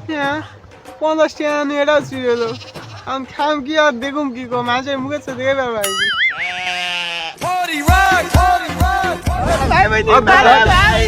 হ্যাঁ 50 টাকা নিয়ে এটাও ছিঁড়ে এলো। আমি খাম কি আর দেখুম কি কম মাঝে মুখে তো দেখে পারবো ভাই ভাই ভাই